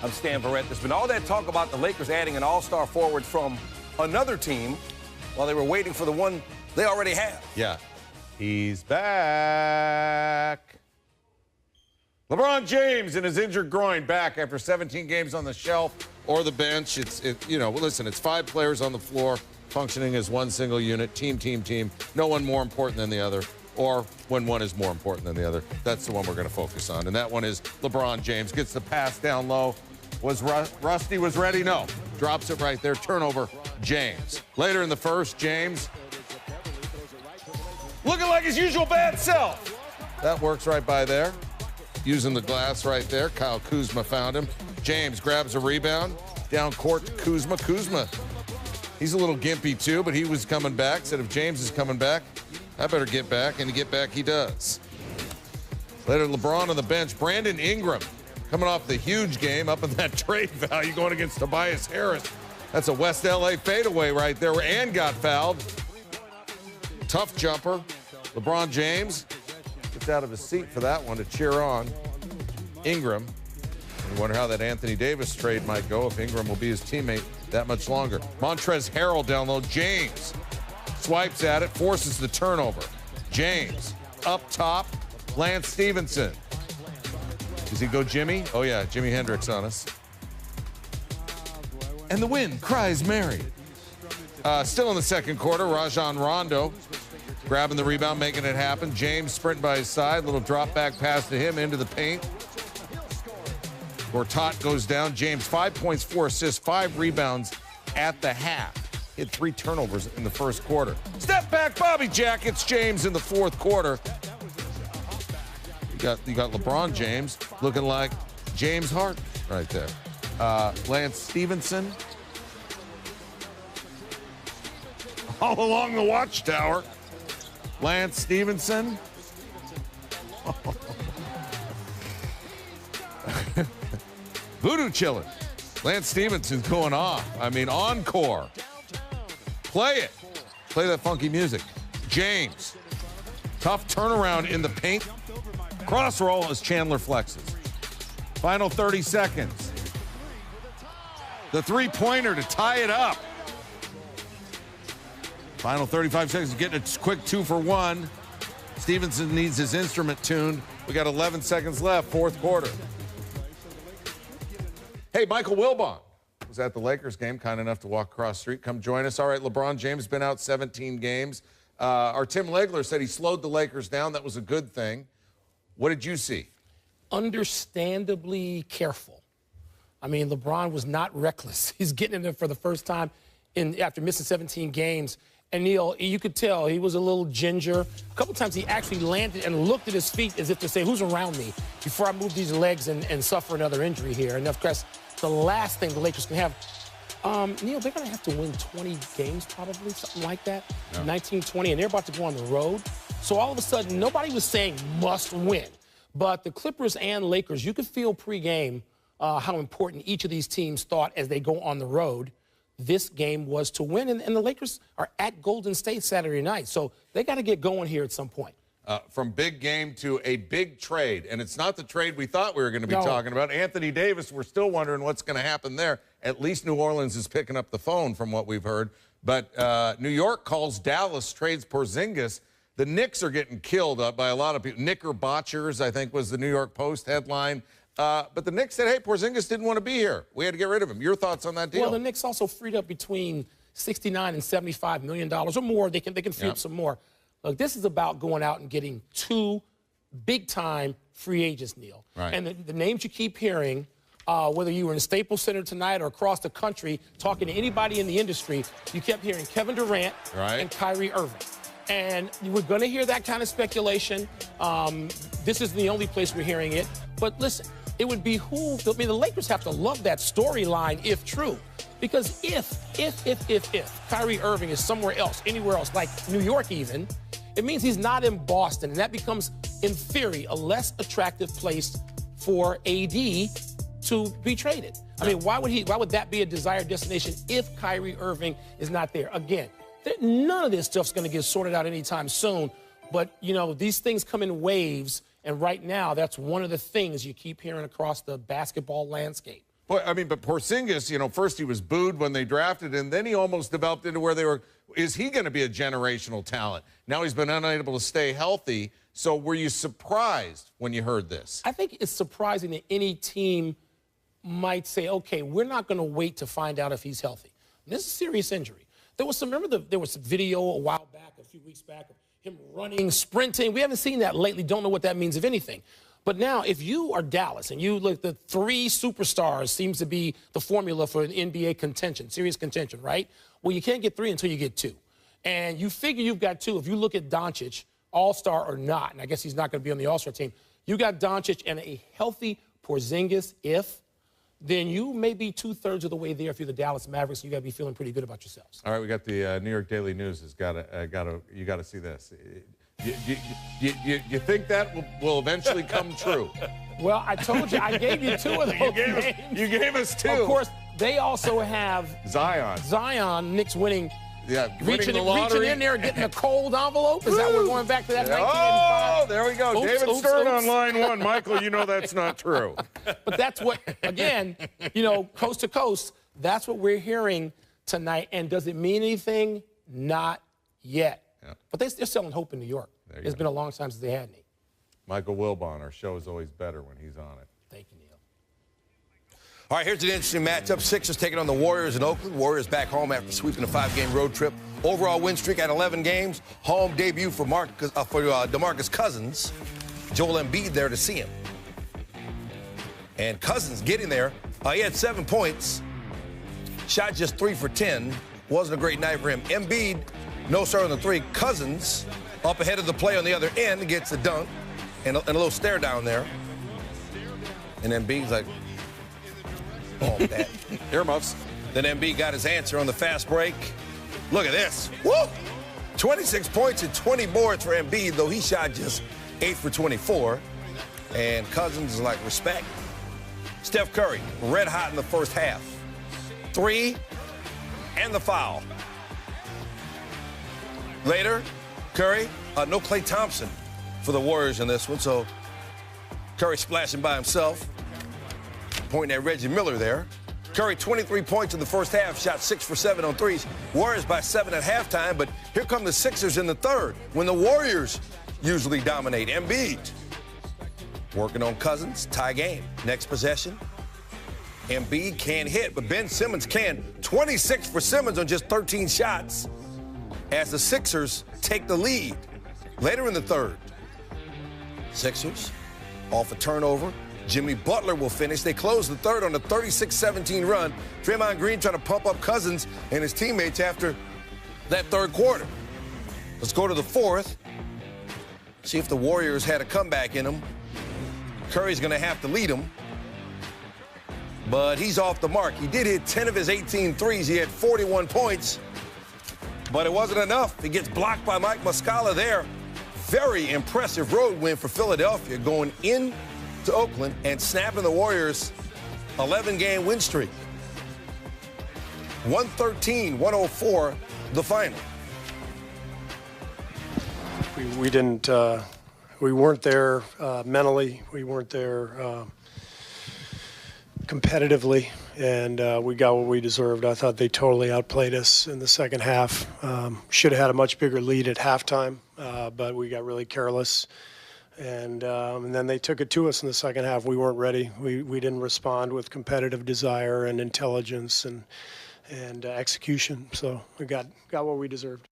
I'm Stan Verrett. There's been all that talk about the Lakers adding an all-star forward from another team while they were waiting for the one they already have. Yeah, he's back. LeBron James and his injured groin back after 17 games on the shelf or the bench. Listen, it's 5 players on the floor functioning as one single unit, team. No one more important than the other, or when one is more important than the other. That's the one we're going to focus on, and that one is LeBron James. Gets the pass down low. Was Rusty was ready? No. Drops it right there. Turnover, James. Later in the first, James looking like his usual bad self. That works right by there. Using the glass right there. Kyle Kuzma found him. James grabs a rebound. Down court to Kuzma. Kuzma, he's a little gimpy too, but he was coming back. Said if James is coming back, I better get back. And to get back, he does. Later, LeBron on the bench. Brandon Ingram coming off the huge game up in that trade value going against Tobias Harris. That's a West LA fadeaway right there and got fouled. Tough jumper. LeBron James gets out of his seat for that one to cheer on Ingram. You wonder how that Anthony Davis trade might go if Ingram will be his teammate that much longer. Montrezl Harrell down low. James swipes at it, forces the turnover. James up top. Lance Stevenson. Does he go Jimmy? Oh, yeah, Jimi Hendrix on us. And the wind cries Mary. Still in the second quarter, Rajon Rondo grabbing the rebound, making it happen. James sprinting by his side. Little drop back pass to him into the paint. Gortat goes down. James, 5 points, 4 assists, 5 rebounds at the half. He had 3 turnovers in the first quarter. Step back, Bobby Jackets. James in the fourth quarter. You got LeBron James looking like James Harden right there. Lance Stevenson. All along the watchtower. Lance Stevenson. Voodoo chillin'. Lance Stevenson's going off. I mean, encore. Play it. Play that funky music. James. Tough turnaround in the paint. Cross roll as Chandler flexes. Final 30 seconds. The three-pointer to tie it up. Final 35 seconds, getting a quick 2 for 1. Stevenson needs his instrument tuned. We got 11 seconds left, fourth quarter. Hey, Michael Wilbon was at the Lakers game, kind enough to walk across the street. Come join us. All right, LeBron James been out 17 games. Our Tim Legler said he slowed the Lakers down. That was a good thing. What did you see? Understandably careful. I mean, LeBron was not reckless. He's getting in there for the first time after missing 17 games. And, Neil, you could tell he was a little ginger. A couple times he actually landed and looked at his feet as if to say, who's around me before I move these legs and suffer another injury here. And, of course, the last thing the Lakers can have, Neil, they're going to have to win 20 games probably, something like that, yeah. 19, 20, and they're about to go on the road. So all of a sudden, nobody was saying must win. But the Clippers and Lakers, you could feel pregame how important each of these teams thought as they go on the road. This game was to win, and the Lakers are at Golden State Saturday night. So they got to get going here at some point. From big game to a big trade, and it's not the trade we thought we were going to be talking about. Anthony Davis, we're still wondering what's going to happen there. At least New Orleans is picking up the phone from what we've heard. But New York calls Dallas, trades Porzingis. The Knicks are getting killed by a lot of people. Knicker botchers, I think, was the New York Post headline. But the Knicks said, hey, Porzingis didn't want to be here. We had to get rid of him. Your thoughts on that deal? Well, the Knicks also freed up between $69 and $75 million or more. They can free up some more. Look, this is about going out and getting 2 big-time free agents, Neil. Right. And the names you keep hearing, whether you were in Staples Center tonight or across the country, talking to anybody in the industry, you kept hearing Kevin Durant and Kyrie Irving. And we're going to hear that kind of speculation. This isn't the only place we're hearing it. But listen, it would behoove, the Lakers have to love that storyline if true. Because if Kyrie Irving is somewhere else, anywhere else, like New York even, it means he's not in Boston. And that becomes, in theory, a less attractive place for AD to be traded. I mean, why would that be a desired destination if Kyrie Irving is not there? Again, none of this stuff's going to get sorted out anytime soon. But, you know, these things come in waves. And right now, that's one of the things you keep hearing across the basketball landscape. I mean, but Porzingis, first he was booed when they drafted, and then he almost developed into where they were. Is he going to be a generational talent? Now he's been unable to stay healthy. So were you surprised when you heard this? I think it's surprising that any team might say, okay, we're not going to wait to find out if he's healthy. This is a serious injury. There was there was some video a while back, a few weeks back, of him running, sprinting. We haven't seen that lately. Don't know what that means, if anything. But now, if you are Dallas and you look, the 3 superstars seems to be the formula for an NBA contention, serious contention, right? Well, you can't get 3 until you get 2. And you figure you've got 2. If you look at Doncic, all-star or not, and I guess he's not going to be on the all-star team, you got Doncic and a healthy Porzingis, then you may be 2/3 of the way there if you're the Dallas Mavericks. You got to be feeling pretty good about yourselves. All right, we got the New York Daily News. You got to see this. You think that will eventually come true? Well, I told you, I gave you 2 of those names. You gave us 2. Of course, they also have Zion, Knicks winning. Yeah, reaching in there and getting a cold envelope. Is that we're going back to that 1985? Oh, there we go. David Stern on line 1. Michael, you know that's not true. But that's what, again, coast to coast, that's what we're hearing tonight. And does it mean anything? Not yet. Yeah. But they're selling hope in New York. It's been a long time since they had any. Michael Wilbon, our show is always better when he's on it. Thank you, Neil. All right, here's an interesting matchup. Sixers taking on the Warriors in Oakland. Warriors back home after sweeping a 5-game road trip. Overall win streak at 11 games. Home debut for DeMarcus Cousins. Joel Embiid there to see him. And Cousins getting there. He had 7 points. Shot just 3 for 10. Wasn't a great night for him. Embiid, no start on the 3. Cousins up ahead of the play on the other end, gets the dunk. And a little stare down there. And Embiid's like, oh, that. Earmuffs. Then Embiid got his answer on the fast break. Look at this. Woo! 26 points and 20 boards for Embiid, though he shot just 8 for 24. And Cousins is like, respect. Steph Curry, red hot in the first half. 3 and the foul. Later, Curry, no Klay Thompson for the Warriors in this one. So Curry splashing by himself. Pointing at Reggie Miller there. Curry, 23 points in the first half, shot 6 for 7 on threes. Warriors by 7 at halftime, but here come the Sixers in the third when the Warriors usually dominate. Embiid working on Cousins, tie game. Next possession, Embiid can't hit, but Ben Simmons can. 26 for Simmons on just 13 shots as the Sixers take the lead. Later in the third, Sixers off a turnover. Jimmy Butler will finish. They close the third on a 36-17 run. Draymond Green trying to pump up Cousins and his teammates after that third quarter. Let's go to the fourth. See if the Warriors had a comeback in them. Curry's going to have to lead them. But he's off the mark. He did hit 10 of his 18 threes. He had 41 points. But it wasn't enough. He gets blocked by Mike Muscala there. Very impressive road win for Philadelphia going in to Oakland and snapping the Warriors' 11-game win streak. 113-104, the final. We weren't there mentally. We weren't there competitively, and we got what we deserved. I thought they totally outplayed us in the second half. Should have had a much bigger lead at halftime, but we got really careless. And then they took it to us in the second half. We weren't ready. We didn't respond with competitive desire and intelligence and execution. So we got what we deserved.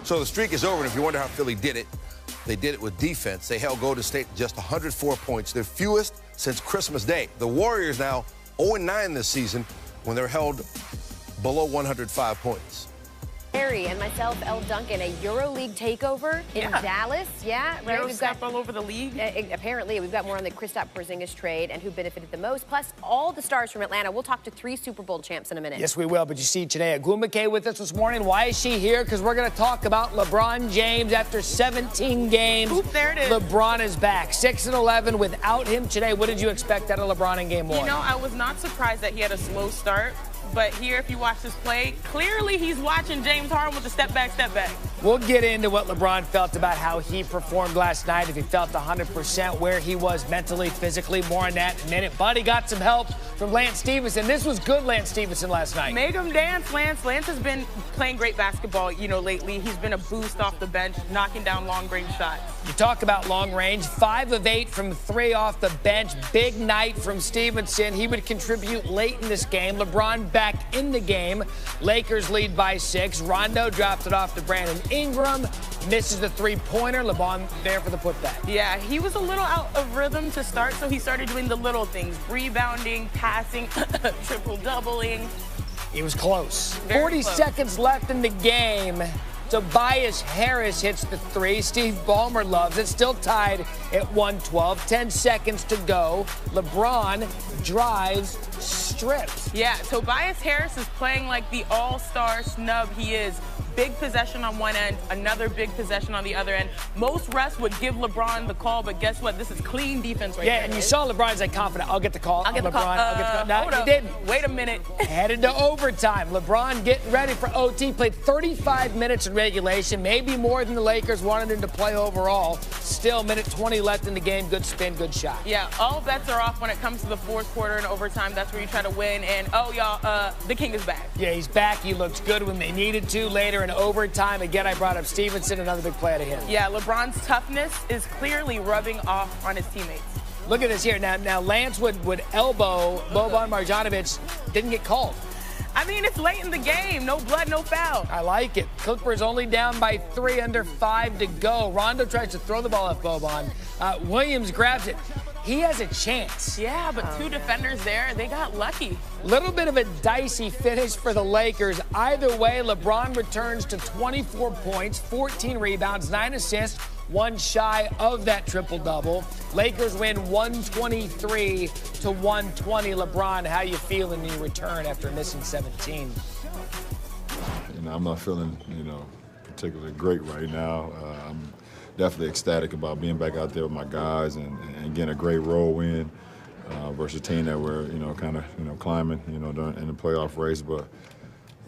So the streak is over, and if you wonder how Philly did it, they did it with defense. They held Golden State to just 104 points, their fewest since Christmas Day. The Warriors now 0-9 this season when they're held below 105 points. Harry and myself, Elle Duncan, a EuroLeague takeover in Dallas. Yeah, right. We've got all over the league. Apparently, we've got more on the Kristaps Porzingis trade and who benefited the most, plus all the stars from Atlanta. We'll talk to 3 Super Bowl champs in a minute. Yes, we will. But you see Janae Agumake with us this morning. Why is she here? Because we're going to talk about LeBron James after 17 games. Oop, there it is. LeBron is back. 6-11 without him today. What did you expect out of LeBron in game 1? You know, I was not surprised that he had a slow start. but here, if you watch this play, clearly he's watching James Harden with the step back, step back. We'll get into what LeBron felt about how he performed last night, if he felt 100%, where he was mentally, physically, more on that in a minute. But he got some help from Lance Stevenson. This was good Lance Stevenson last night. Make him dance, Lance. Lance has been playing great basketball, lately. He's been a boost off the bench, knocking down long-range shots. You talk about long range, 5 of 8 from 3 off the bench. Big night from Stevenson. He would contribute late in this game. LeBron back in the game. Lakers lead by 6. Rondo dropped it off to Brandon Ingram. Misses the three-pointer. LeBron there for the putback. Yeah, he was a little out of rhythm to start, so he started doing the little things. Rebounding, passing, triple-doubling. He was close. Very 40 close. seconds left in the game. Tobias Harris hits the 3. Steve Ballmer loves it. Still tied at 112. 10 seconds to go. LeBron drives, stripped. Yeah, Tobias Harris is playing like the all-star snub he is. Big possession on one end, another big possession on the other end. Most refs would give LeBron the call, but guess what? This is clean defense right there. Yeah, and you saw LeBron's like confident. I'll get the call. I'll get the call. I'll get the call. No, Hold he up. didn't. Wait a minute. Headed to overtime. LeBron getting ready for OT. Played 35 minutes in regulation, maybe more than the Lakers wanted him to play overall. Still, minute 20 left in the game. Good spin, good shot. Yeah, all bets are off when it comes to the fourth quarter and overtime. That's where you try to win. And, oh, y'all, the king is back. Yeah, he's back. He looked good when they needed to. Later in overtime, again, I brought up Stevenson, another big play to him. Yeah, LeBron's toughness is clearly rubbing off on his teammates. Look at this here. Now Lance would elbow Boban Marjanovic. Didn't get called. I mean, it's late in the game. No blood, no foul. I like it. Clippers only down by 3, under 5 to go. Rondo tries to throw the ball at Boban. Williams grabs it. He has a chance. Yeah, but 2 defenders there, they got lucky. Little bit of a dicey finish for the Lakers. Either way, LeBron returns to 24 points, 14 rebounds, 9 assists, 1 shy of that triple-double. Lakers win 123-120. LeBron, how you feel in your return after missing 17? I'm not feeling, particularly great right now. I'm definitely ecstatic about being back out there with my guys and getting a great road win versus a team that we're, kind of, climbing, in the playoff race. But,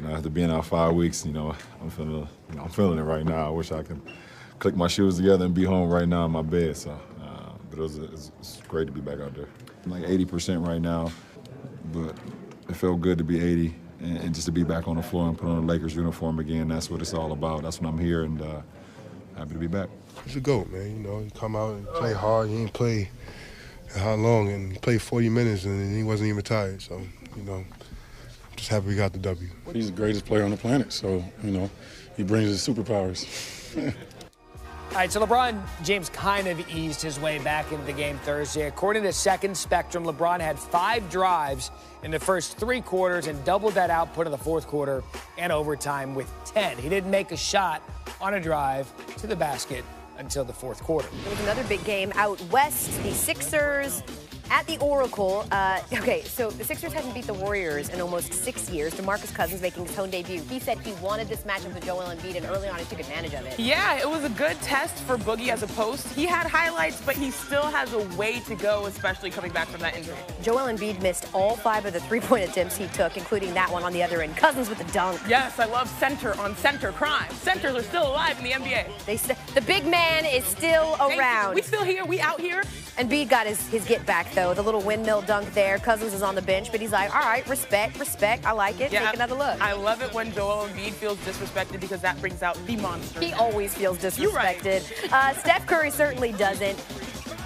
after being out 5 weeks, I'm feeling it right now. I wish I could click my shoes together and be home right now in my bed. So, but it's great to be back out there. I'm like 80% right now, but it felt good to be 80 and just to be back on the floor and put on a Lakers uniform again. That's what it's all about. That's when I'm here, and happy to be back. He's a GOAT, man. You come out and play hard. He didn't play how long, and he played 40 minutes, and he wasn't even tired. So, I'm just happy we got the W. He's the greatest player on the planet, so, he brings his superpowers. All right, so LeBron James kind of eased his way back into the game Thursday. According to Second Spectrum, LeBron had 5 drives in the first 3 quarters and doubled that output in the fourth quarter and overtime with 10. He didn't make a shot on a drive to the basket until the fourth quarter. There was another big game out west. The Sixers at the Oracle. Okay, so the Sixers haven't beat the Warriors in almost 6 years. DeMarcus Cousins making his home debut. He said he wanted this matchup with Joel Embiid, and early on he took advantage of it. Yeah, it was a good test for Boogie as a post. He had highlights, but he still has a way to go, especially coming back from that injury. Joel Embiid missed all 5 of the 3-point attempts he took, including that one on the other end. Cousins with the dunk. Yes, I love center on center crime. Centers are still alive in the NBA. The big man is still around. We still here. We out here. Embiid got his get back, though. The little windmill dunk there. Cousins is on the bench, but he's like, all right, respect. I like it. Yeah, Take another look. I love it when Joel Embiid feels disrespected because that brings out the monster. He always feels disrespected. You're right. Steph Curry certainly doesn't.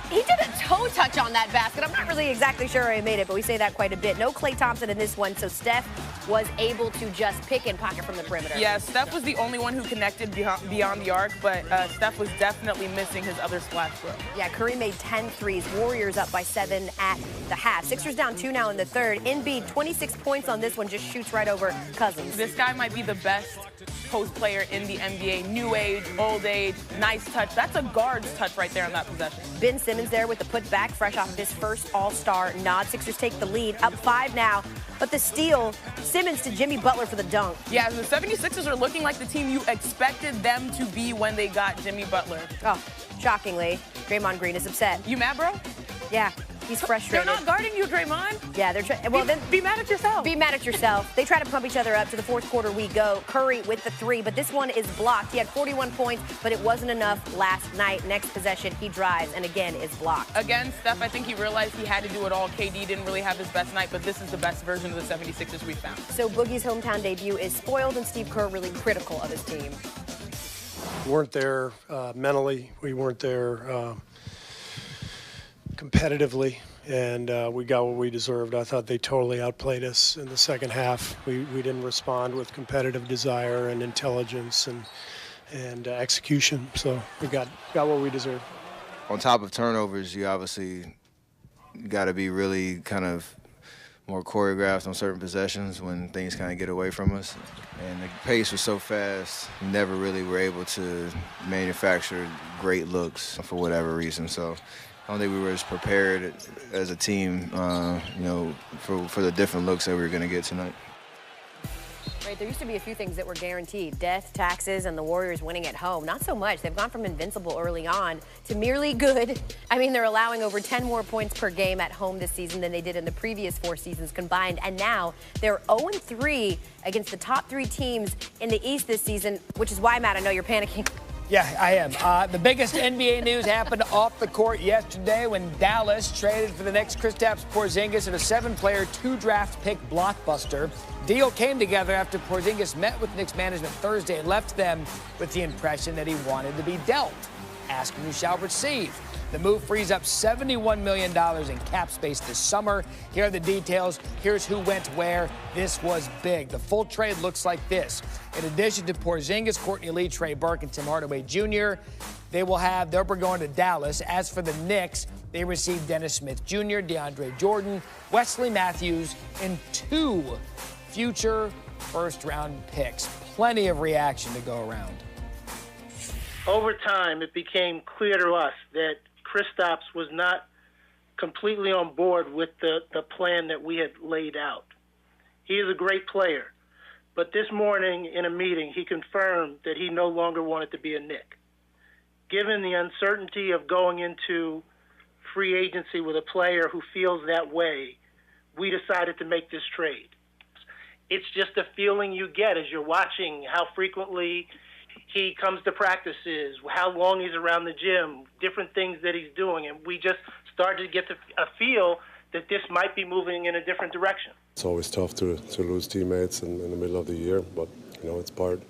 He did a toe touch on that basket. I'm not really exactly sure he made it, but we say that quite a bit. No Klay Thompson in this one, so Steph was able to just pick and pocket from the perimeter. Yeah, Steph was the only one who connected beyond the arc, but Steph was definitely missing his other splash throw. Yeah, Curry made 10 threes. Warriors up by 7 at the half. Sixers down 2 now in the third. Embiid, 26 points on this one, just shoots right over Cousins. This guy might be the best post player in the NBA. New age, old age, nice touch. That's a guard's touch right there on that possession. Ben Simmons there with the putback, fresh off of his first All-Star nod. Sixers take the lead, up 5 now. But the steal, Simmons to Jimmy Butler for the dunk. Yeah, the 76ers are looking like the team you expected them to be when they got Jimmy Butler. Oh, shockingly, Draymond Green is upset. You mad, bro? Yeah. He's frustrated. They're not guarding you, Draymond. Yeah, they're trying. Well, then be mad at yourself. Be mad at yourself. They try to pump each other up. To the fourth quarter we go. Curry with the 3, but this one is blocked. He had 41 points, but it wasn't enough last night. Next possession, he drives and again is blocked. Again, Steph, I think he realized he had to do it all. KD didn't really have his best night, but this is the best version of the 76ers we found. So Boogie's hometown debut is spoiled, and Steve Kerr really critical of his team. We weren't there mentally. We weren't there competitively, and we got what we deserved. I thought they totally outplayed us in the second half. We didn't respond with competitive desire and intelligence and execution. So we got what we deserved. On top of turnovers, you obviously got to be really kind of more choreographed on certain possessions when things kind of get away from us. And the pace was so fast, we never really were able to manufacture great looks for whatever reason. So I don't think we were as prepared as a team, for the different looks that we were going to get tonight. Right, there used to be a few things that were guaranteed. Death, taxes, and the Warriors winning at home. Not so much. They've gone from invincible early on to merely good. I mean, they're allowing over 10 more points per game at home this season than they did in the previous 4 seasons combined. And now they're 0-3 against the top 3 teams in the East this season, which is why, Matt, I know you're panicking. Yeah, I am. The biggest NBA news happened off the court yesterday when Dallas traded for the next Kristaps Porzingis and a 7-player, 2-draft pick blockbuster. Deal came together after Porzingis met with Knicks management Thursday and left them with the impression that he wanted to be dealt. Ask and you shall receive. The move frees up $71 million in cap space this summer. Here are the details. Here's who went where. This was big. The full trade looks like this. In addition to Porzingis, Courtney Lee, Trey Burke, and Tim Hardaway Jr., they'll be going to Dallas. As for the Knicks, they received Dennis Smith Jr., DeAndre Jordan, Wesley Matthews, and 2 future first-round picks. Plenty of reaction to go around. Over time, it became clear to us that Kristaps was not completely on board with the plan that we had laid out. He is a great player, but this morning in a meeting, he confirmed that he no longer wanted to be a Knick. Given the uncertainty of going into free agency with a player who feels that way, we decided to make this trade. It's just a feeling you get as you're watching how frequently he comes to practices, how long he's around the gym, different things that he's doing. And we just started to get a feel that this might be moving in a different direction. It's always tough to lose teammates in the middle of the year, but, it's part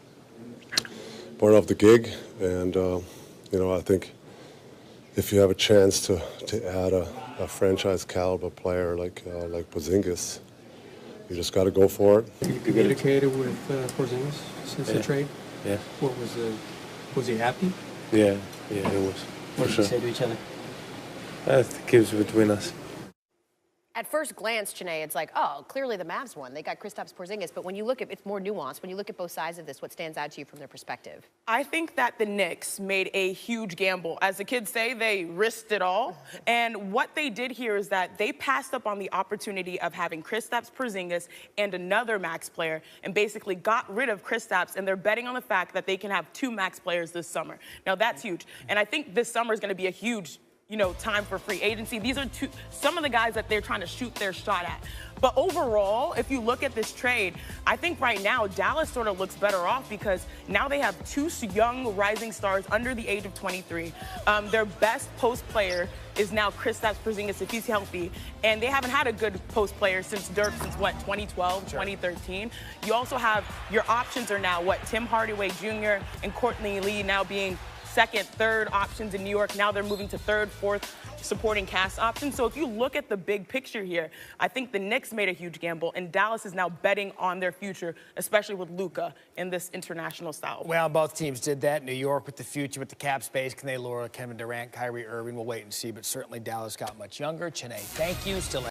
of the gig. And, I think if you have a chance to add a franchise caliber player like Porzingis, you just got to go for it. You communicated with Porzingis since the trade? Yeah. Was he happy? Yeah, he was. What did you say to each other? I think it was between us. At first glance, Chene, it's like, oh, clearly the Mavs won. They got Kristaps Porzingis. But when you look at it's more nuanced. When you look at both sides of this, what stands out to you from their perspective? I think that the Knicks made a huge gamble. As the kids say, they risked it all. And what they did here is that they passed up on the opportunity of having Kristaps Porzingis and another max player and basically got rid of Kristaps. And they're betting on the fact that they can have 2 max players this summer. Now, that's huge. And I think this summer is going to be a huge time for free agency. These are some of the guys that they're trying to shoot their shot at. But overall, if you look at this trade, I think right now Dallas sort of looks better off because now they have 2 young rising stars under the age of 23. Their best post player is now Kristaps Porzingis if he's healthy, and they haven't had a good post player since Dirk since 2012, 2013. You also have your options are now Tim Hardaway Jr. and Courtney Lee now being 2nd, 3rd options in New York. Now they're moving to 3rd, 4th supporting cast options. So if you look at the big picture here, I think the Knicks made a huge gamble, and Dallas is now betting on their future, especially with Luka in this international style. Well, both teams did that. New York with the future, with the cap space. Can they lure Kevin Durant, Kyrie Irving? We'll wait and see, but certainly Dallas got much younger. Chene, thank you. Still